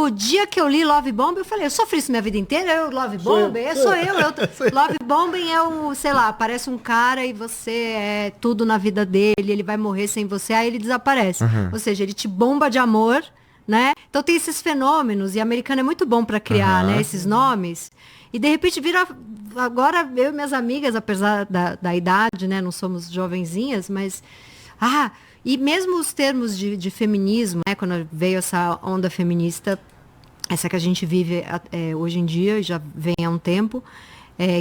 no dia que eu li Love Bombing, eu falei, eu sofri isso minha vida inteira, eu Love Bombing, sou eu. Love Bombing é um, sei lá, aparece um cara e você é tudo na vida dele, ele vai morrer sem você, aí ele desaparece. Ou seja, ele te bomba de amor, né? Então tem esses fenômenos, e americano é muito bom para criar, né, esses nomes. E de repente vira... Agora, eu e minhas amigas, apesar da idade, né, não somos jovenzinhas, mas... E mesmo os termos de feminismo, né, quando veio essa onda feminista, essa que a gente vive hoje em dia, já vem há um tempo,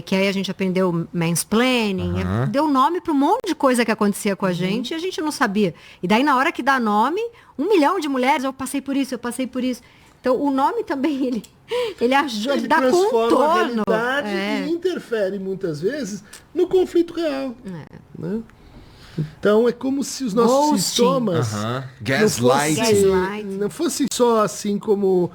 que aí a gente aprendeu mansplaining, deu nome para um monte de coisa que acontecia com a gente e a gente não sabia. E daí, na hora que dá nome, 1 milhão de mulheres, eu passei por isso. Então, o nome também, ele ajuda, ele dá contorno. A realidade e interfere, muitas vezes, no conflito real. Né? Então, é como se os nossos sintomas não fossem só assim como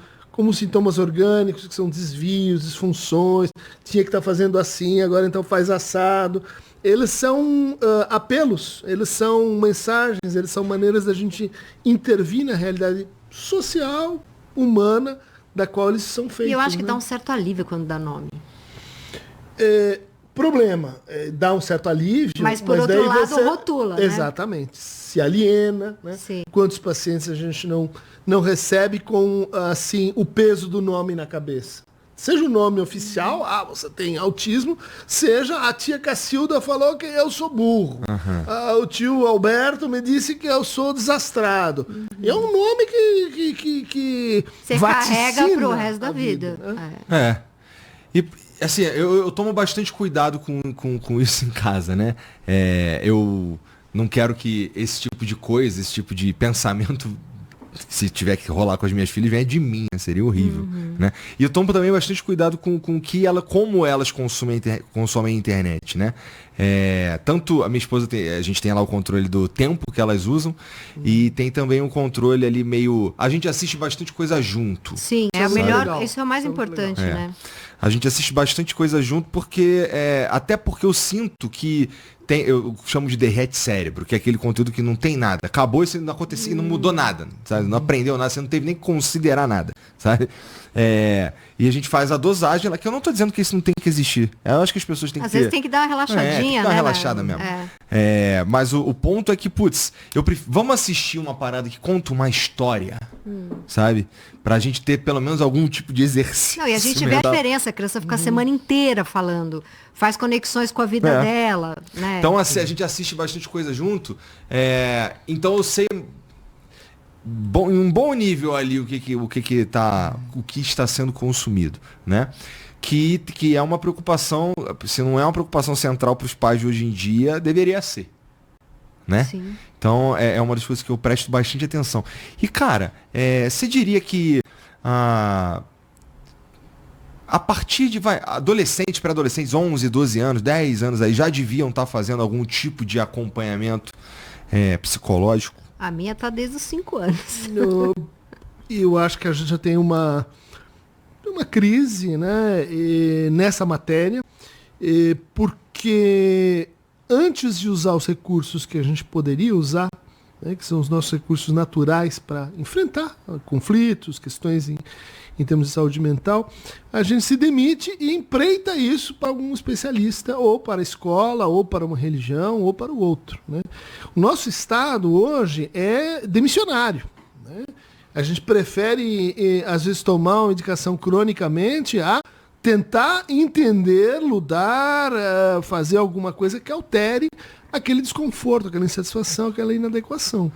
sintomas orgânicos, que são desvios, disfunções, tinha que estar fazendo assim, agora então faz assado. Eles são apelos, eles são mensagens, eles são maneiras da gente intervir na realidade social, humana, da qual eles são feitos. E eu acho que dá um certo alívio quando dá nome. Problema, dá um certo alívio. Mas por outro lado, rotula, né? Exatamente. Se aliena, né? Sim. Quantos pacientes a gente não recebe com, assim, o peso do nome na cabeça? Seja o nome oficial, você tem autismo, seja a tia Cacilda falou que eu sou burro. O tio Alberto me disse que eu sou desastrado. É um nome que você carrega pro resto da vida. Né? E assim, eu tomo bastante cuidado com isso em casa, né? Eu não quero que esse tipo de coisa, esse tipo de pensamento, se tiver que rolar com as minhas filhas, venha de mim, seria horrível, né? E eu tomo também bastante cuidado com como elas consomem a internet, né? Tanto a minha esposa, a gente tem lá o controle do tempo que elas usam e tem também um controle ali meio... A gente assiste bastante coisa junto. Sim, é o melhor, isso é o mais importante, né? A gente assiste bastante coisa junto porque... até porque eu sinto que eu chamo de derrete cérebro, que é aquele conteúdo que não tem nada. Acabou, isso não aconteceu, não mudou nada, sabe? Não aprendeu nada, você não teve nem que considerar nada, sabe? E a gente faz a dosagem lá, que eu não tô dizendo que isso não tem que existir. Eu acho que as pessoas têm que Às vezes tem que dar uma relaxadinha, tem que dar uma relaxada mesmo. Mas o ponto é que, vamos assistir uma parada que conta uma história, sabe? Pra gente ter pelo menos algum tipo de exercício. Não, e a gente vê a diferença, a criança fica a semana inteira falando, faz conexões com a vida dela, né? Então, assim, a gente assiste bastante coisa junto, então eu sei em um bom nível ali o que está sendo consumido, né? Que é uma preocupação, se não é uma preocupação central para os pais de hoje em dia, deveria ser, né? Sim. Então é uma das coisas que eu presto bastante atenção. E cara, você diria que a partir de adolescentes, pré-adolescentes, 11, 12 anos, 10 anos aí, já deviam estar fazendo algum tipo de acompanhamento psicológico? A minha tá desde os 5 anos. Eu acho que a gente já tem uma crise, né, nessa matéria, porque antes de usar os recursos que a gente poderia usar, né, que são os nossos recursos naturais para enfrentar conflitos, questões em termos de saúde mental, a gente se demite e empreita isso para algum especialista, ou para a escola, ou para uma religião, ou para o outro, né? O nosso estado hoje é demissionário, né? A gente prefere, às vezes, tomar uma indicação cronicamente a tentar entender, ludar, fazer alguma coisa que altere aquele desconforto, aquela insatisfação, aquela inadequação.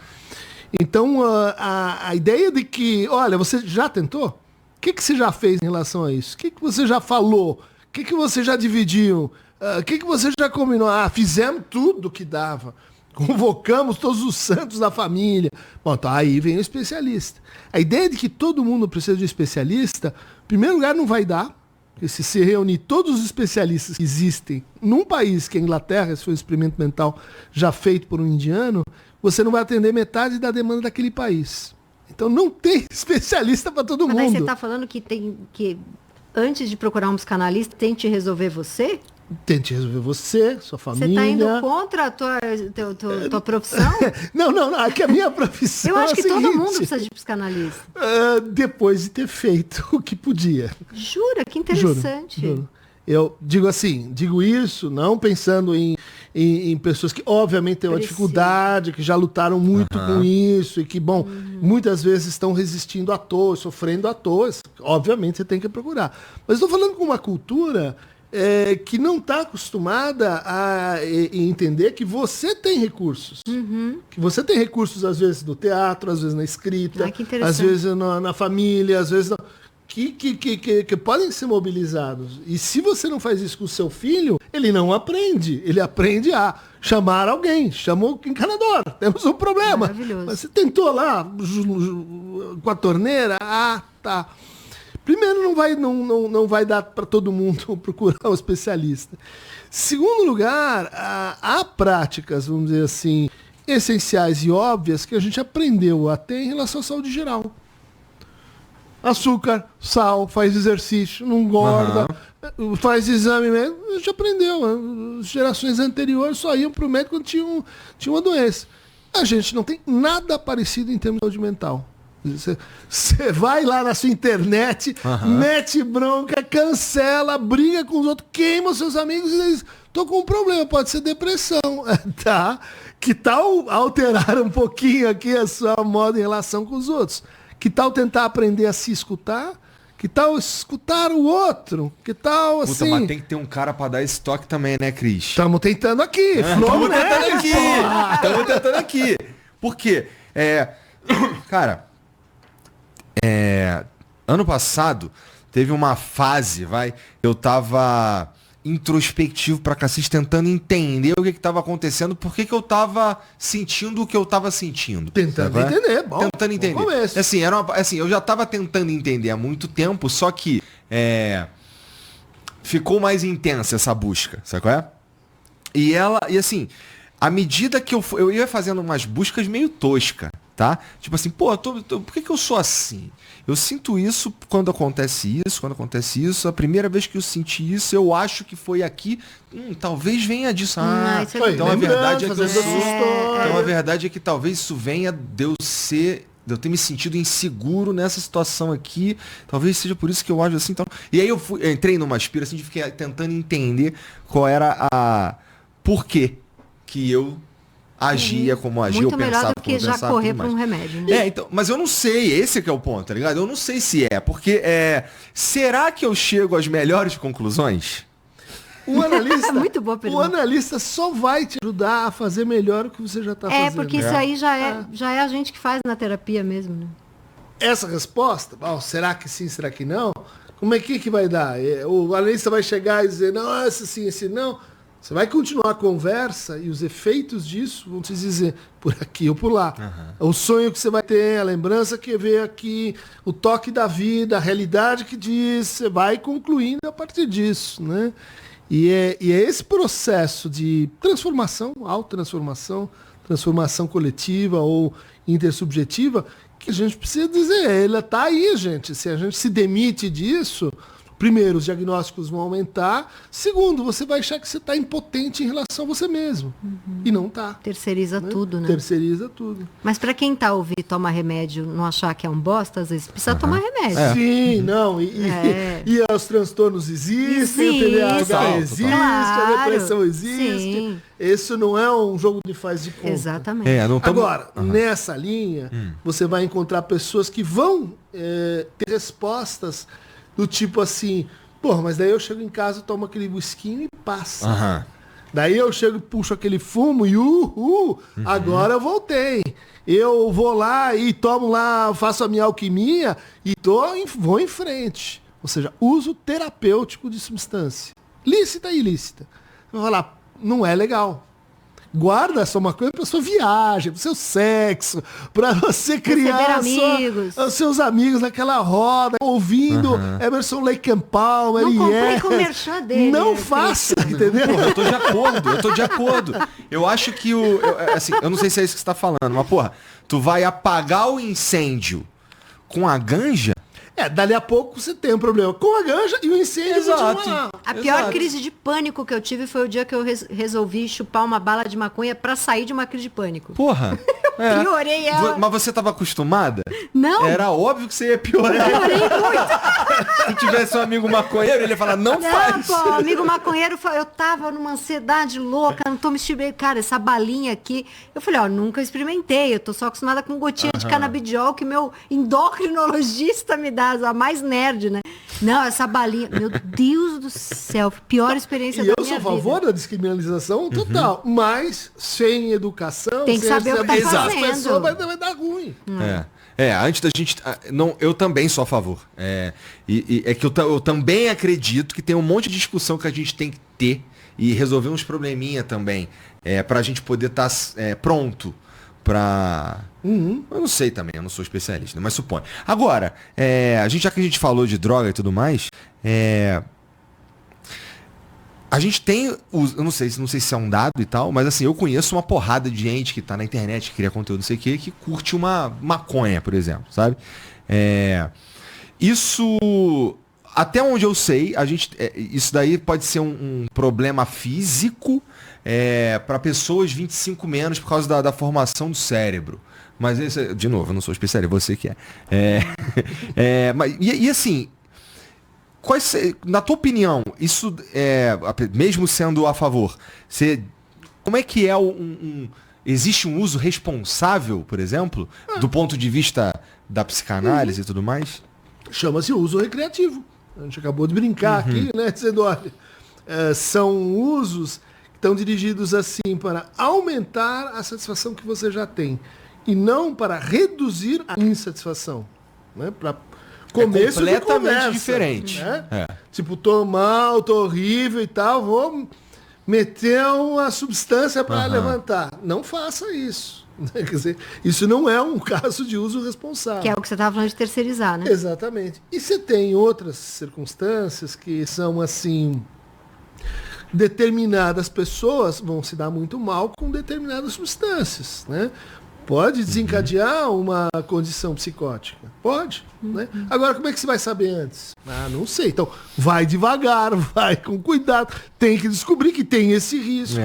Então, a ideia de que, olha, você já tentou? O que você já fez em relação a isso? O que você já falou? O que você já dividiu? O que você já combinou? Fizemos tudo que dava. Convocamos todos os santos da família. Bom, então aí vem o especialista. A ideia de que todo mundo precisa de um especialista, em primeiro lugar, não vai dar. Porque se reunir todos os especialistas que existem num país, que é a Inglaterra, esse foi um experimento mental já feito por um indiano, você não vai atender metade da demanda daquele país. Então não tem especialista para todo mundo. Mas daí você está falando que antes de procurar um psicanalista, tente resolver você? Tente resolver você, sua família. Você tá indo contra a tua profissão? Não, é que a minha profissão Eu acho que é a seguinte, todo mundo precisa de psicanalista. Depois de ter feito o que podia. Jura? Que interessante. Juro. Eu digo isso não pensando em pessoas que obviamente têm uma dificuldade, que já lutaram muito com isso e que, muitas vezes estão resistindo à toa, sofrendo à toa. Obviamente você tem que procurar. Mas estou falando com uma cultura que não está acostumada a entender que você tem recursos. Que você tem recursos, às vezes, no teatro, às vezes na escrita, às vezes na família, às vezes... Que podem ser mobilizados. E se você não faz isso com o seu filho, ele não aprende. Ele aprende a chamar alguém. Chamou o encanador. Temos um problema. Mas você tentou lá com a torneira? Ah, tá. Primeiro, não vai dar para todo mundo procurar um especialista. Segundo lugar, há práticas, vamos dizer assim, essenciais e óbvias que a gente aprendeu a ter em relação à saúde geral. Açúcar, sal, faz exercício, não engorda, faz exame mesmo. A gente aprendeu. As gerações anteriores só iam para o médico quando tinha uma doença. A gente não tem nada parecido em termos de saúde mental. Você vai lá na sua internet, mete bronca, cancela, briga com os outros, queima os seus amigos e diz, tô com um problema, pode ser depressão. Tá? Que tal alterar um pouquinho aqui a sua moda em relação com os outros? Que tal tentar aprender a se escutar? Que tal escutar o outro? Que tal assim... Puta, mas tem que ter um cara pra dar esse toque também, né, Cris? Estamos tentando aqui. Estamos tentando aqui. Por quê? Cara, ano passado teve uma fase, eu tava introspectivo pra cacete, tentando entender o que tava acontecendo, por que eu tava sentindo o que eu tava sentindo. Tentando entender, bom. Tentando entender. Assim, eu já tava tentando entender há muito tempo, só que ficou mais intensa essa busca, sabe qual é? E assim, à medida que eu ia fazendo umas buscas meio tosca, tá? Tipo assim, por que eu sou assim? Eu sinto isso quando acontece isso. A primeira vez que eu senti isso, eu acho que foi aqui. Talvez venha disso. Então a verdade é que talvez isso venha de eu ter me sentido inseguro nessa situação aqui. Talvez seja por isso que eu acho assim. Então... E aí eu entrei numa aspira assim, de ficar tentando entender qual era por quê que eu agia como agia, muito eu pensava melhor do que já correr para um remédio. Né? Então, mas eu não sei, esse que é o ponto, tá ligado? Eu não sei se porque será que eu chego às melhores conclusões? O analista, muito boa pergunta. O analista só vai te ajudar a fazer melhor o que você já está fazendo. Porque isso aí já é a gente que faz na terapia mesmo. Né? Essa resposta, será que sim, será que não? Como é que vai dar? O analista vai chegar e dizer, não, esse sim, esse não. Você vai continuar a conversa e os efeitos disso vão te dizer por aqui ou por lá. O sonho que você vai ter, a lembrança que vê aqui, o toque da vida, a realidade que diz, você vai concluindo a partir disso, né? E é esse processo de transformação, autotransformação, transformação coletiva ou intersubjetiva, que a gente precisa dizer, ela está aí, gente. Se a gente se demite disso... Primeiro, os diagnósticos vão aumentar. Segundo, você vai achar que você está impotente em relação a você mesmo. E não está. Terceiriza tudo, né? Terceiriza tudo. Mas para quem está ouvindo tomar remédio, não achar que é um bosta, às vezes precisa tomar remédio. Sim, não. E os transtornos existem, o TDAH existe, a depressão existe. Sim. Isso não é um jogo de faz de conta. Exatamente. Agora, nessa linha, você vai encontrar pessoas que vão ter respostas do tipo assim, mas daí eu chego em casa, tomo aquele whisky e passa. Daí eu chego e puxo aquele fumo e agora eu voltei. Eu vou lá e tomo lá, faço a minha alquimia e vou em frente. Ou seja, uso terapêutico de substância. Lícita e ilícita. Você vai falar, não é legal. Guarda essa uma coisa para sua viagem, para o seu sexo, para você criar os seus amigos naquela roda, ouvindo Emerson Lake and Palmer. Não comprei com o merchan dele. Não faça, entendeu? Eu tô de acordo. Eu acho que eu não sei se é isso que você está falando, mas tu vai apagar o incêndio com a ganja? Dali a pouco você tem um problema com a ganja e o incêndio Exato. continua lá. A pior Exato. crise de pânico que eu tive foi o dia que eu resolvi chupar uma bala de maconha pra sair de uma crise de pânico. Porra. Piorei ela. Mas você tava acostumada? Não. Era óbvio que você ia piorar. Piorei muito. Se tivesse um amigo maconheiro, ele ia falar, não faz. Pô, amigo maconheiro, eu tava numa ansiedade louca, não tô me estimulando. Cara, essa balinha aqui. Eu falei, nunca experimentei. Eu tô só acostumada com gotinha de canabidiol que meu endocrinologista me dá, a mais nerd, né? Não, essa balinha. Meu Deus do céu, pior experiência E da eu minha sou a favor vida. da descriminalização total, mas sem educação, Tem que sem saber o que tá avisar as fazendo. pessoas, vai dar ruim. Antes da gente. Não, eu também sou a favor. É que eu também acredito que tem um monte de discussão que a gente tem que ter e resolver uns probleminha também. Pra gente poder estar pronto pra. Eu não sei também, eu não sou especialista, mas suponho. Agora, já que a gente falou de droga e tudo mais, a gente tem, eu não sei se é um dado e tal, mas assim, eu conheço uma porrada de gente que tá na internet, que cria conteúdo, não sei o que curte uma maconha, por exemplo, sabe? Isso, até onde eu sei, isso daí pode ser um problema físico para pessoas 25 menos por causa da formação do cérebro. Mas, de novo, eu não sou especialista, você que é. E assim, na tua opinião, isso, mesmo sendo a favor, como é que existe um uso responsável, por exemplo, do ponto de vista da psicanálise e tudo mais? Chama-se uso recreativo. A gente acabou de brincar aqui, né? Dizendo, olha, são usos que estão dirigidos assim para aumentar a satisfação que você já tem e não para reduzir a insatisfação, né? Para começo de completamente conversa, diferente. Né? Tipo, tô mal, tô horrível e tal, vou meter uma substância para levantar. Não faça isso. Quer dizer, isso não é um caso de uso responsável. Que é o que você estava falando de terceirizar, né? Exatamente. E você tem outras circunstâncias que são assim, determinadas pessoas vão se dar muito mal com determinadas substâncias, né? Pode desencadear uma condição psicótica. Pode. Né? Agora, como é que você vai saber antes? Não sei. Então, vai devagar, vai com cuidado. Tem que descobrir que tem esse risco.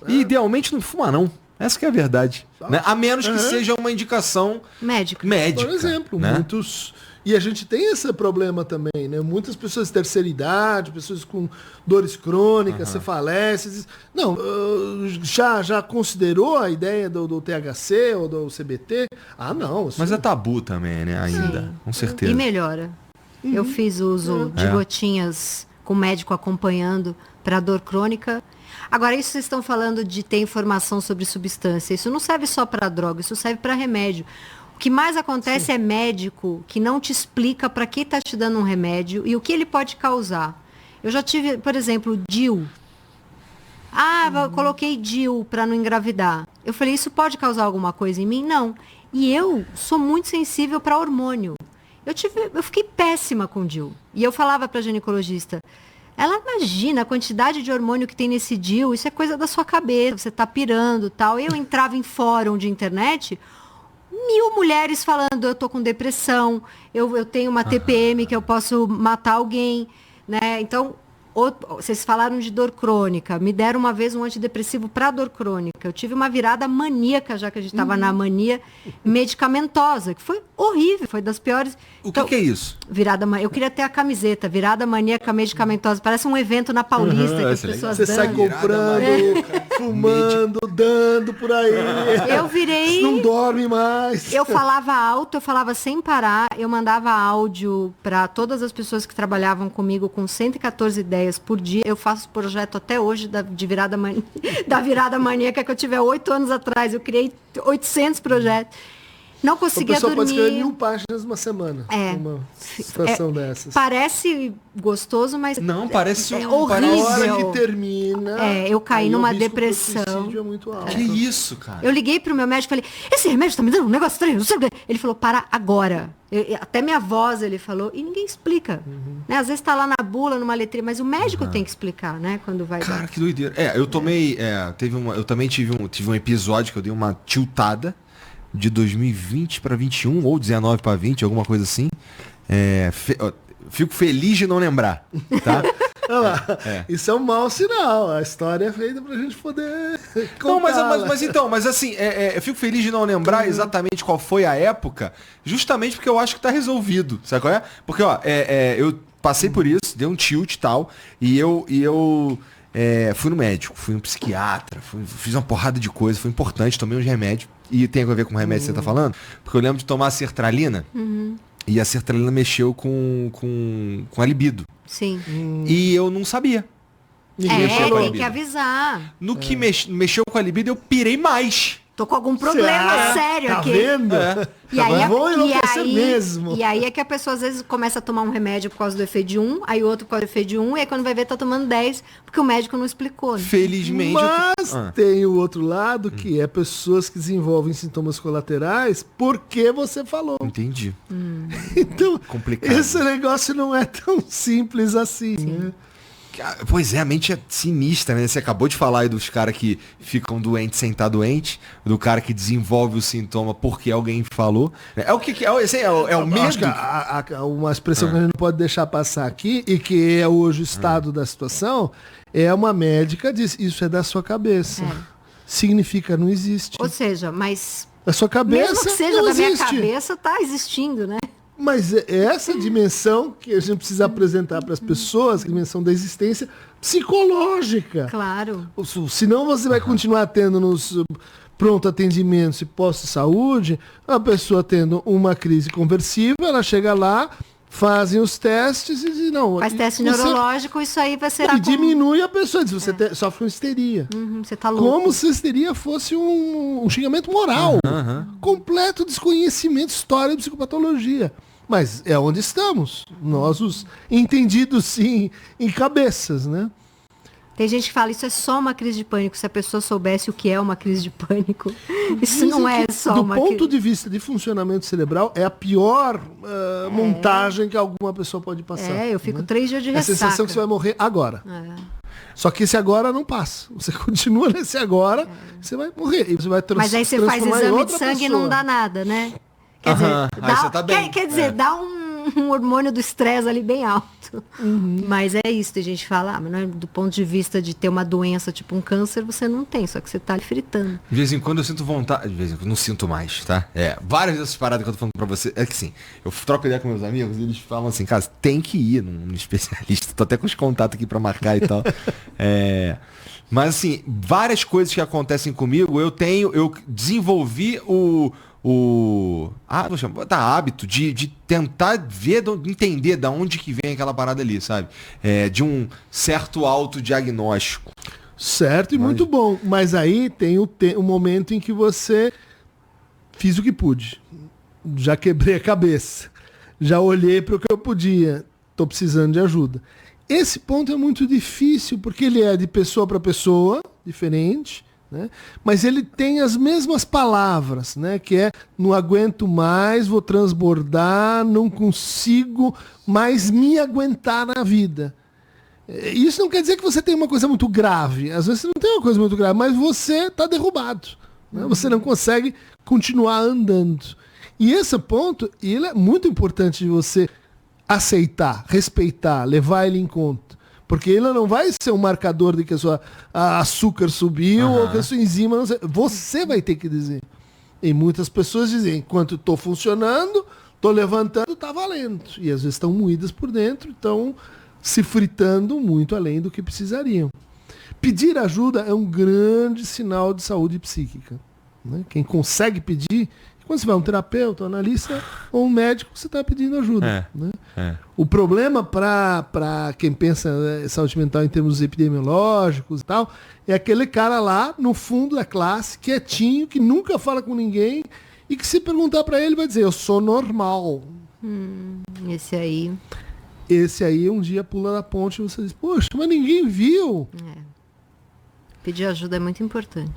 E idealmente não fuma, não. Essa que é a verdade. Né? A menos que seja uma indicação Médica. Por exemplo, né? muitos... E a gente tem esse problema também, né? Muitas pessoas de terceira idade, pessoas com dores crônicas, cefaleses. Não, já considerou a ideia do THC ou do CBT? Não. Mas é tabu também, né? Ainda, Sim. com certeza. E melhora. Eu fiz uso de gotinhas com o médico acompanhando para dor crônica. Agora, isso vocês estão falando de ter informação sobre substância. Isso não serve só para droga, isso serve para remédio. O que mais acontece é médico que não te explica para que está te dando um remédio e o que ele pode causar. Eu já tive, por exemplo, DIU. Coloquei DIU para não engravidar. Eu falei, isso pode causar alguma coisa em mim? Não. E eu sou muito sensível para hormônio. Eu fiquei péssima com DIU. E eu falava para a ginecologista, ela imagina a quantidade de hormônio que tem nesse DIU, isso é coisa da sua cabeça, você está pirando, tal. Eu entrava em fórum de internet, 1000 mulheres falando, eu tô com depressão, eu tenho uma TPM que eu posso matar alguém, né? Então, vocês falaram de dor crônica, me deram uma vez um antidepressivo para dor crônica. Eu tive uma virada maníaca, já que a gente estava na mania medicamentosa, que foi horrível, foi das piores. O que é isso? Eu queria ter a camiseta, virada maníaca medicamentosa, parece um evento na Paulista que as pessoas Você sai comprando, fumando, dando por aí. Eu virei... Não dorme mais. Eu falava alto, eu falava sem parar, eu mandava áudio para todas as pessoas que trabalhavam comigo com 114 ideias por dia. Eu faço projeto até hoje da virada maníaca que eu tive há 8 anos atrás. Eu criei 800 projetos. Não conseguia dormir. Pode escrever 1000 páginas uma semana. Uma situação dessas. Parece gostoso, mas não, parece horrível. A hora que termina. Eu caí numa depressão. É muito alto. Que isso, cara? Eu liguei pro meu médico e falei, esse remédio tá me dando um negócio estranho, não sei o quê. Ele falou, para agora. Até minha voz ele falou, e ninguém explica. Né? Às vezes tá lá na bula, numa letrinha, mas o médico tem que explicar, né? Quando vai Cara, dar. que doideira. Eu tomei. Eu também tive um episódio que eu dei uma tiltada de 2020 para 21 ou 19 para 20, alguma coisa assim. Fico feliz de não lembrar, tá? Olha lá, isso é um mau sinal. A história é feita pra gente poder Não, mas assim, eu fico feliz de não lembrar exatamente qual foi a época, justamente porque eu acho que tá resolvido, sabe qual é? Porque, eu passei por isso, dei um tilt e tal, e eu fui no médico, fui no psiquiatra, fiz uma porrada de coisa, foi importante, tomei uns remédios, e tem a ver com o remédio que você tá falando, porque eu lembro de tomar a sertralina, e a sertralina mexeu com a libido. Sim. E eu não sabia. Tem que avisar. No que mexeu com a libido, eu pirei mais. Tô com algum problema sério tá aqui. Vendo? E aí, mesmo. E aí é que a pessoa às vezes começa a tomar um remédio por causa do efeito de um, aí outro por causa do efeito de um, e aí quando vai ver tá tomando 10, porque o médico não explicou. Né? Felizmente. Mas tem o outro lado, que é pessoas que desenvolvem sintomas colaterais porque você falou. Entendi. Então, complicado. Esse negócio não é tão simples assim, né? Pois é, a mente é sinistra, né? Você acabou de falar aí dos caras que ficam doentes sem estar doente, do cara que desenvolve o sintoma porque alguém falou. É o que é o medo? Acho que uma expressão que a gente não pode deixar passar aqui, e que é hoje o estado da situação, é uma médica diz, isso é da sua cabeça. Significa não existe. Ou seja, mas... A sua cabeça mesmo que seja não da existe. minha cabeça, tá existindo, né? Mas é essa dimensão que a gente precisa apresentar para as pessoas, a dimensão da existência psicológica. Claro. Senão você vai continuar tendo nos pronto atendimentos e posto-saúde, a pessoa tendo uma crise conversiva, ela chega lá, fazem os testes e diz, não... Faz teste neurológico, isso aí vai ser... E diminui a pessoa, diz, você sofre uma histeria. Você tá louco. Como se a histeria fosse um xingamento moral. Completo desconhecimento, história de psicopatologia. Mas é onde estamos. Nós, os entendidos, sim, em cabeças, né? Tem gente que fala, isso é só uma crise de pânico. Se a pessoa soubesse o que é uma crise de pânico, isso não é só uma crise. Do ponto de vista de funcionamento cerebral, é a pior montagem que alguma pessoa pode passar. Eu fico 3 dias de ressaca. É a sensação que você vai morrer agora. Só que esse agora não passa. Você continua nesse agora, você vai morrer. E você vai Mas aí você faz exame de sangue e não dá nada, né? Quer dizer, dá um hormônio do estresse ali bem alto. Mas é isso, tem gente que fala, mas não é, do ponto de vista de ter uma doença tipo um câncer, você não tem, só que você tá ali fritando. De vez em quando eu sinto vontade, de vez em quando não sinto mais, tá? Várias dessas paradas que eu tô falando pra você, é que sim, eu troco ideia com meus amigos e eles falam assim, cara, tem que ir num especialista, tô até com os contatos aqui pra marcar e tal. Mas assim, várias coisas que acontecem comigo, eu desenvolvi hábito de tentar ver, entender da onde que vem aquela parada ali, sabe? De um certo autodiagnóstico. Certo e muito bom. Mas aí tem o momento em que você fiz o que pude. Já quebrei a cabeça. Já olhei para o que eu podia. Estou precisando de ajuda. Esse ponto é muito difícil, porque ele é de pessoa para pessoa, diferente. Né? Mas ele tem as mesmas palavras, né? Que é não aguento mais, vou transbordar, não consigo mais me aguentar na vida. Isso não quer dizer que você tem uma coisa muito grave. Às vezes você não tem uma coisa muito grave, mas você está derrubado. Né? Você não consegue continuar andando. E esse ponto, ele é muito importante de você aceitar, respeitar, levar ele em conta. Porque ele não vai ser um marcador de que a sua açúcar subiu ou que a sua enzima não sei. Você vai ter que dizer. E muitas pessoas dizem, enquanto estou funcionando, estou levantando, está valendo. E às vezes estão moídas por dentro, estão se fritando muito além do que precisariam. Pedir ajuda é um grande sinal de saúde psíquica. Né? Quem consegue pedir, quando você vai a um terapeuta, um analista ou um médico, você está pedindo ajuda. Né? O problema para quem pensa em saúde mental em termos epidemiológicos e tal, é aquele cara lá no fundo da classe, quietinho, que nunca fala com ninguém e que se perguntar para ele vai dizer, eu sou normal. Esse aí um dia pula da ponte e você diz, poxa, mas ninguém viu. Pedir ajuda é muito importante.